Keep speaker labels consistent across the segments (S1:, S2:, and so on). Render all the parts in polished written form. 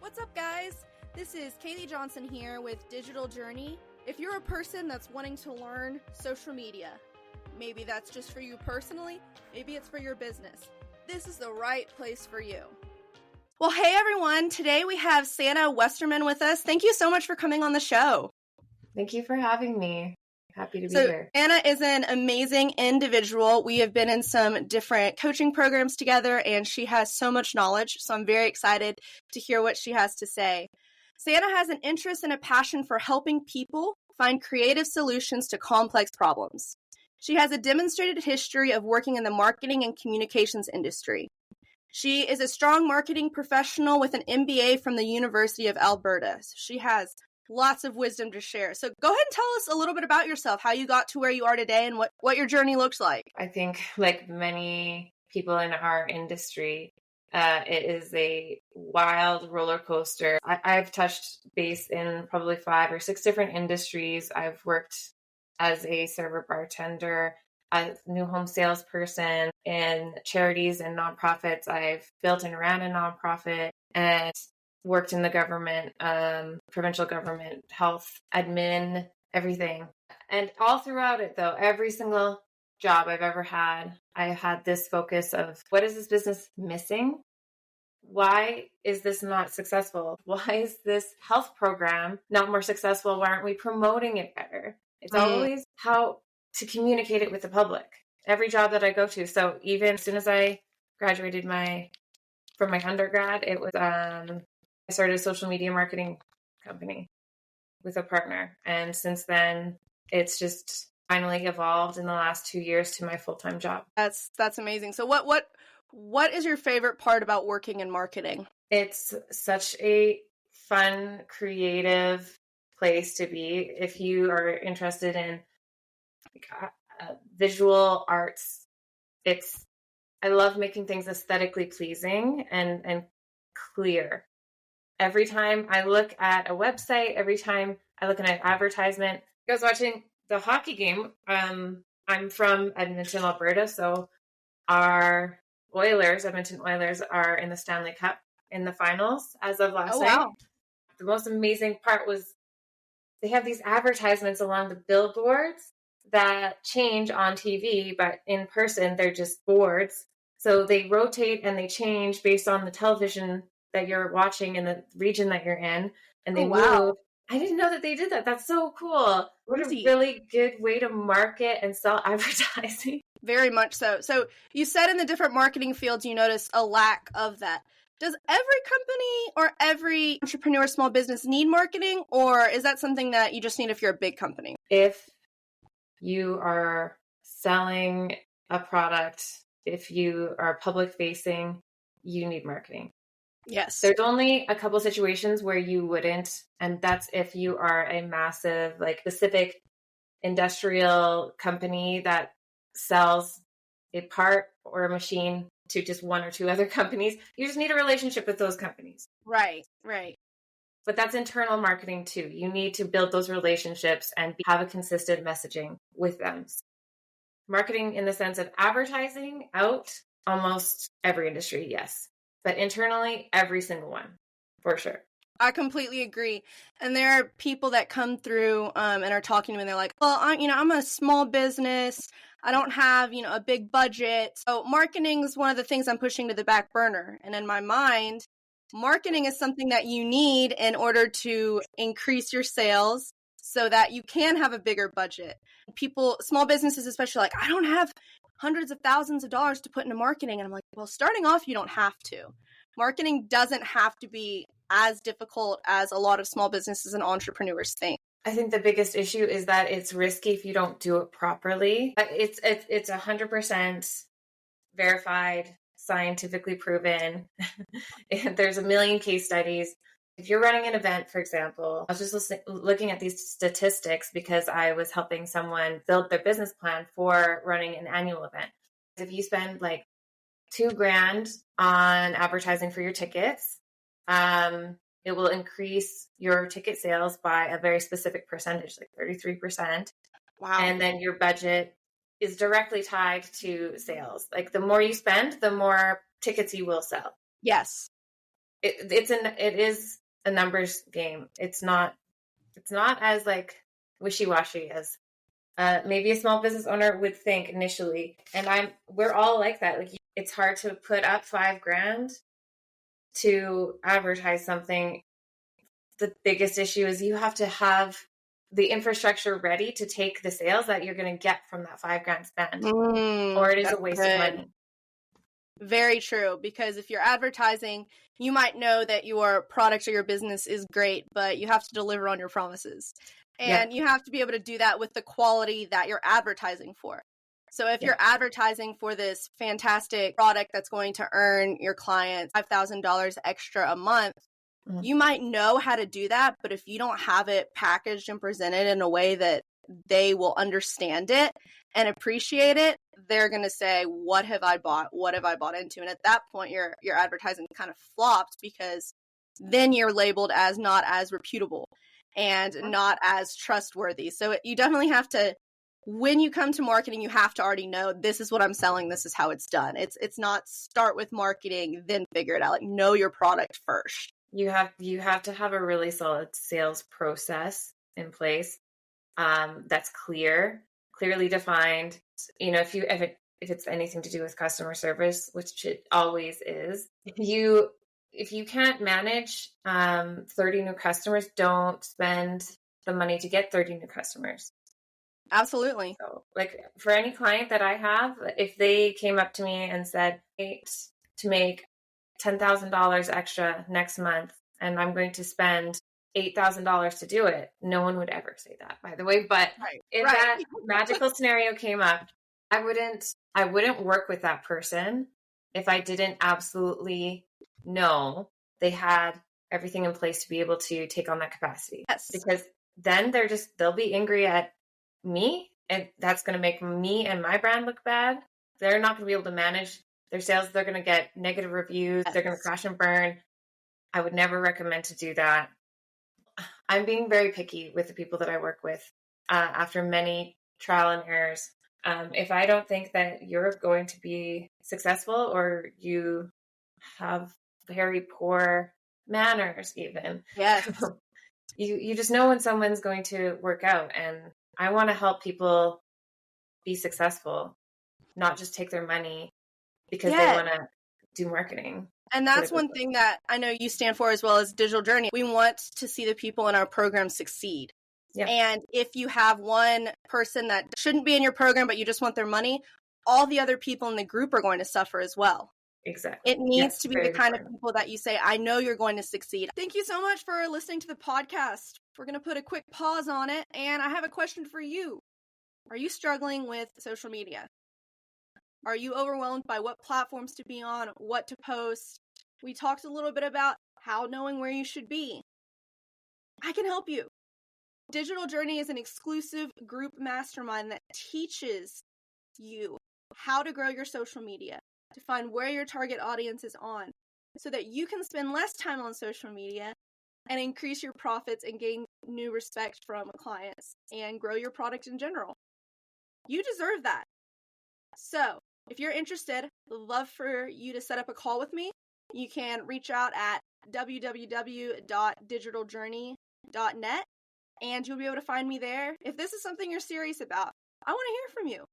S1: What's up, guys? This is Kaylee Johnson here with Digital Journey. If you're a person that's wanting to learn social media, maybe that's just for you personally, maybe it's for your business, this is the right place for you. Well, hey everyone, today we have Sanna Westermann with us. Thank you so much for coming on the show.
S2: Thank you for having me. Happy to be here.
S1: Sanna is an amazing individual. We have been in some different coaching programs together, and she has so much knowledge, so I'm very excited to hear what she has to say. Sanna has an interest and a passion for helping people find creative solutions to complex problems. She has a demonstrated history of working in the marketing and communications industry. She is a strong marketing professional with an MBA from the University of Alberta. She has lots of wisdom to share. So go ahead and tell us a little bit about yourself, how you got to where you are today and what your journey looks like.
S2: I think like many people in our industry, it is a wild roller coaster. I've touched base in probably 5 or 6 different industries. I've worked as a server bartender, as a new home salesperson, in charities and nonprofits. I've built and ran a nonprofit and worked in the government, provincial government, health, admin, everything. And all throughout it, though, every single job I've ever had, I had this focus of, what is this business missing? Why is this not successful? Why is this health program not more successful? Why aren't we promoting it better? It's always how to communicate it with the public. Every job that I go to. So even as soon as I graduated from my undergrad, it was I started a social media marketing company with a partner. And since then, it's just finally evolved in the last 2 years to my full-time job.
S1: That's amazing. So what is your favorite part about working in marketing?
S2: It's such a fun, creative place to be. If you are interested in visual arts, I love making things aesthetically pleasing and clear. Every time I look at a website, every time I look at an advertisement, I was watching the hockey game. I'm from Edmonton, Alberta, so our Edmonton Oilers, are in the Stanley Cup in the finals as of last night. Wow. The most amazing part was they have these advertisements along the billboards that change on TV, but in person, they're just boards. So they rotate and they change based on the television that you're watching in the region that you're in, and they move. I didn't know that they did that. That's so cool. What a really good way to market and sell advertising.
S1: Very much so. So you said in the different marketing fields, you notice a lack of that. Does every company or every entrepreneur, small business need marketing, or is that something that you just need if you're a big company?
S2: If you are selling a product, if you are public facing, you need marketing.
S1: Yes.
S2: There's only a couple situations where you wouldn't, and that's if you are a massive, like specific industrial company that sells a part or a machine to just 1 or 2 other companies. You just need a relationship with those companies.
S1: Right.
S2: But that's internal marketing too. You need to build those relationships and have a consistent messaging with them. Marketing in the sense of advertising out, almost every industry, yes. But internally, every single one, for sure.
S1: I completely agree. And there are people that come through and are talking to me and they're like, well, I'm a small business. I don't have, a big budget. So marketing is one of the things I'm pushing to the back burner. And in my mind, marketing is something that you need in order to increase your sales so that you can have a bigger budget. People, small businesses especially, like, I don't have hundreds of thousands of dollars to put into marketing. And I'm like, well, starting off, you don't have to. Marketing doesn't have to be as difficult as a lot of small businesses and entrepreneurs think.
S2: I think the biggest issue is that it's risky if you don't do it properly. It's 100% verified, scientifically proven. There's a million case studies. If you're running an event, for example, I was just looking at these statistics because I was helping someone build their business plan for running an annual event. If you spend like $2,000 on advertising for your tickets, it will increase your ticket sales by a very specific percentage, like 33%.
S1: Wow.
S2: And then your budget is directly tied to sales. Like the more you spend, the more tickets you will sell.
S1: Yes.
S2: it is a numbers game. It's not as like wishy-washy as maybe a small business owner would think initially. And we're all like that. Like, it's hard to put up $5,000 to advertise something. The biggest issue is you have to have the infrastructure ready to take the sales that you're going to get from that $5,000 spend, or it is a waste of money.
S1: Very true, because if you're advertising, you might know that your product or your business is great, but you have to deliver on your promises. And you have to be able to do that with the quality that you're advertising for. So if you're advertising for this fantastic product that's going to earn your clients $5,000 extra a month, you might know how to do that, but if you don't have it packaged and presented in a way that they will understand it and appreciate it, they're going to say, what have I bought? What have I bought into? And at that point, your advertising kind of flops, because then you're labeled as not as reputable and not as trustworthy. So you definitely have to, when you come to marketing, you have to already know, this is what I'm selling, this is how it's done. It's not start with marketing, then figure it out. Like, know your product first.
S2: You have to have a really solid sales process in place that's clearly defined. You know, if it's anything to do with customer service, which it always is, if you can't manage 30 new customers, don't spend the money to get 30 new customers.
S1: Absolutely.
S2: So, like, for any client that I have, if they came up to me and said, to make $10,000 extra next month, and I'm going to spend $8,000 to do it, no one would ever say that, by the way. But if that magical scenario came up, I wouldn't work with that person if I didn't absolutely know they had everything in place to be able to take on that capacity.
S1: Yes.
S2: Because then they'll be angry at me, and that's going to make me and my brand look bad. They're not going to be able to manage their sales. They're going to get negative reviews. Yes. They're going to crash and burn. I would never recommend to do that. I'm being very picky with the people that I work with after many trial and errors. If I don't think that you're going to be successful, or you have very poor manners even, you just know when someone's going to work out. And I want to help people be successful, not just take their money because they want to do marketing.
S1: And that's one thing that I know you stand for as well as Digital Journey. We want to see the people in our program succeed. Yeah. And if you have one person that shouldn't be in your program, but you just want their money, all the other people in the group are going to suffer as well.
S2: Exactly.
S1: It needs to be the kind of people that you say, I know you're going to succeed. Thank you so much for listening to the podcast. We're going to put a quick pause on it. And I have a question for you. Are you struggling with social media? Are you overwhelmed by what platforms to be on, what to post? We talked a little bit about how knowing where you should be. I can help you. Digital Journey is an exclusive group mastermind that teaches you how to grow your social media, to find where your target audience is on, so that you can spend less time on social media and increase your profits and gain new respect from clients and grow your product in general. You deserve that. So, if you're interested, I'd love for you to set up a call with me. You can reach out at www.digitaljourney.net, and you'll be able to find me there. If this is something you're serious about, I want to hear from you.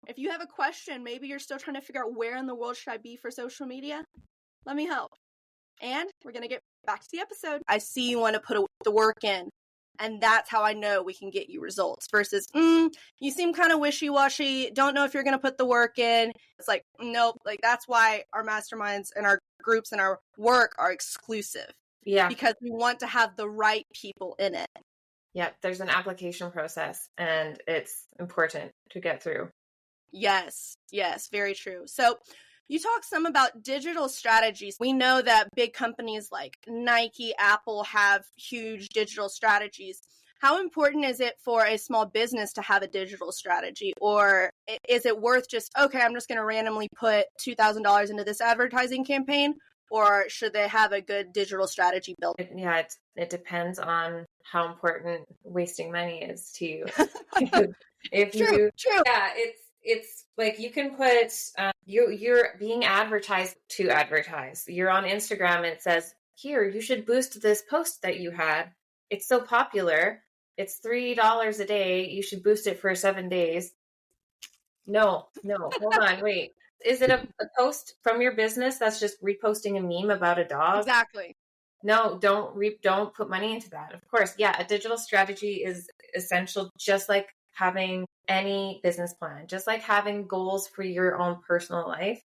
S1: If you have a question, maybe you're still trying to figure out where in the world should I be for social media, let me help. And we're going to get back to the episode. I see you want to put the work in, and that's how I know we can get you results versus, you seem kind of wishy-washy, don't know if you're going to put the work in. It's like, nope. Like, that's why our masterminds and our groups and our work are exclusive. Yeah. Because we want to have the right people in it.
S2: Yeah, there's an application process, and it's important to get through.
S1: Yes, very true. So you talk some about digital strategies. We know that big companies like Nike, Apple have huge digital strategies. How important is it for a small business to have a digital strategy? Or is it worth just, okay, I'm just going to randomly put $2,000 into this advertising campaign? Or should they have a good digital strategy built?
S2: It depends on how important wasting money is to you. True. Yeah, it's like you can put you're being advertised to advertise. You're on Instagram and it says, here, you should boost this post that you had. It's so popular. It's $3 a day. You should boost it for 7 days. No, hold on, wait. Is it a post from your business that's just reposting a meme about a dog?
S1: Exactly.
S2: No, don't put money into that. Of course, yeah, a digital strategy is essential, just like having any business plan, just like having goals for your own personal life.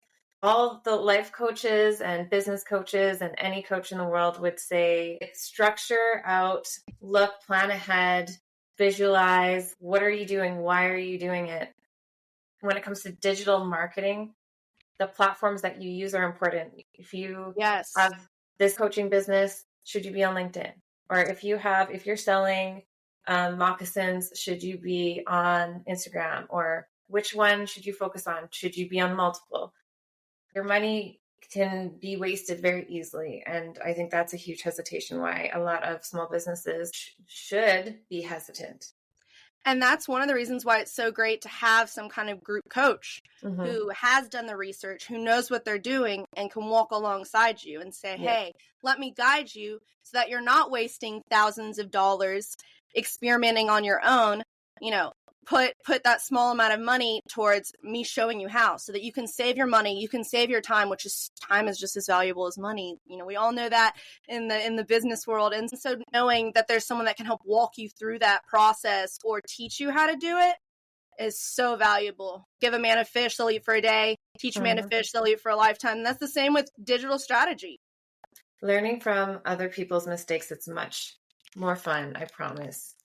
S2: All the life coaches and business coaches and any coach in the world would say, structure out, look, plan ahead, visualize. What are you doing? Why are you doing it? When it comes to digital marketing, the platforms that you use are important. If you have this coaching business, should you be on LinkedIn? Or if you're selling moccasins, should you be on Instagram? Or which one should you focus on? Should you be on multiple? Your money can be wasted very easily. And I think that's a huge hesitation why a lot of small businesses should be hesitant.
S1: And that's one of the reasons why it's so great to have some kind of group coach who has done the research, who knows what they're doing, and can walk alongside you and say, hey, let me guide you so that you're not wasting thousands of dollars experimenting on your own. You know, put that small amount of money towards me showing you how, so that you can save your money, you can save your time, which is time is just as valuable as money. You know, we all know that in the business world. And so knowing that there's someone that can help walk you through that process or teach you how to do it is so valuable. Give a man a fish, they'll eat for a day. Teach a man to fish, they'll eat for a lifetime. And that's the same with digital strategy.
S2: Learning from other people's mistakes, it's much more fun, I promise.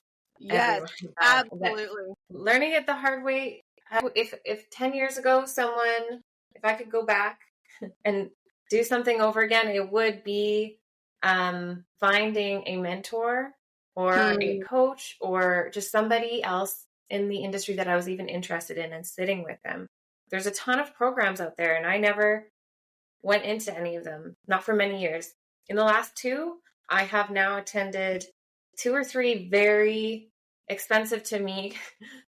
S1: Yes, absolutely.
S2: Learning it the hard way. If 10 years ago, if I could go back and do something over again, it would be finding a mentor or a coach or just somebody else in the industry that I was even interested in and sitting with them. There's a ton of programs out there and I never went into any of them, not for many years. In the last 2, I have now attended 2 or 3 very expensive to me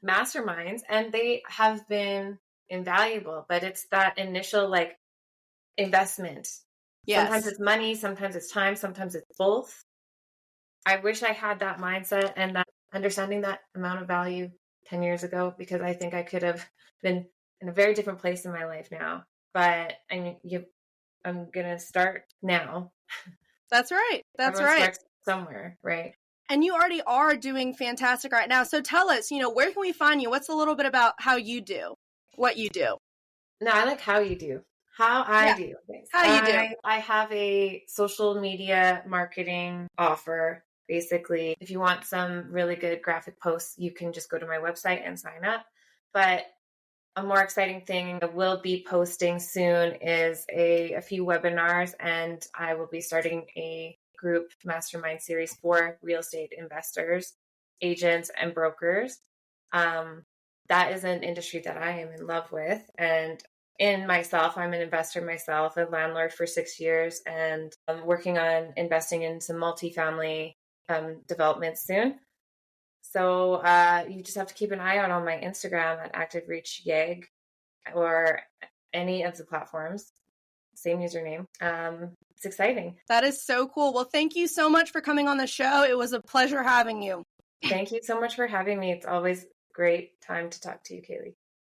S2: masterminds, and they have been invaluable, but it's that initial investment. Sometimes it's money, sometimes it's time, sometimes it's both. I wish I had that mindset and that understanding that amount of value 10 years ago, because I think I could have been in a very different place in my life now. But I'm gonna start now.
S1: That's right.
S2: Everyone starts somewhere, right?
S1: And you already are doing fantastic right now. So tell us, where can we find you? What's a little bit about how you do what you do?
S2: No, I like how you do. How I do things.
S1: How you do.
S2: I have a social media marketing offer. Basically, if you want some really good graphic posts, you can just go to my website and sign up. But a more exciting thing I will be posting soon is a few webinars, and I will be starting a group mastermind series for real estate investors, agents, and brokers. That is an industry that I am in love with. And in myself, I'm an investor myself, a landlord for 6 years, and I'm working on investing in some multifamily developments soon. So you just have to keep an eye out on my Instagram at ActiveReachYeg or any of the platforms. Same username. It's exciting.
S1: That is so cool. Well, thank you so much for coming on the show. It was a pleasure having you.
S2: Thank you so much for having me. It's always a great time to talk to you, Kaylee.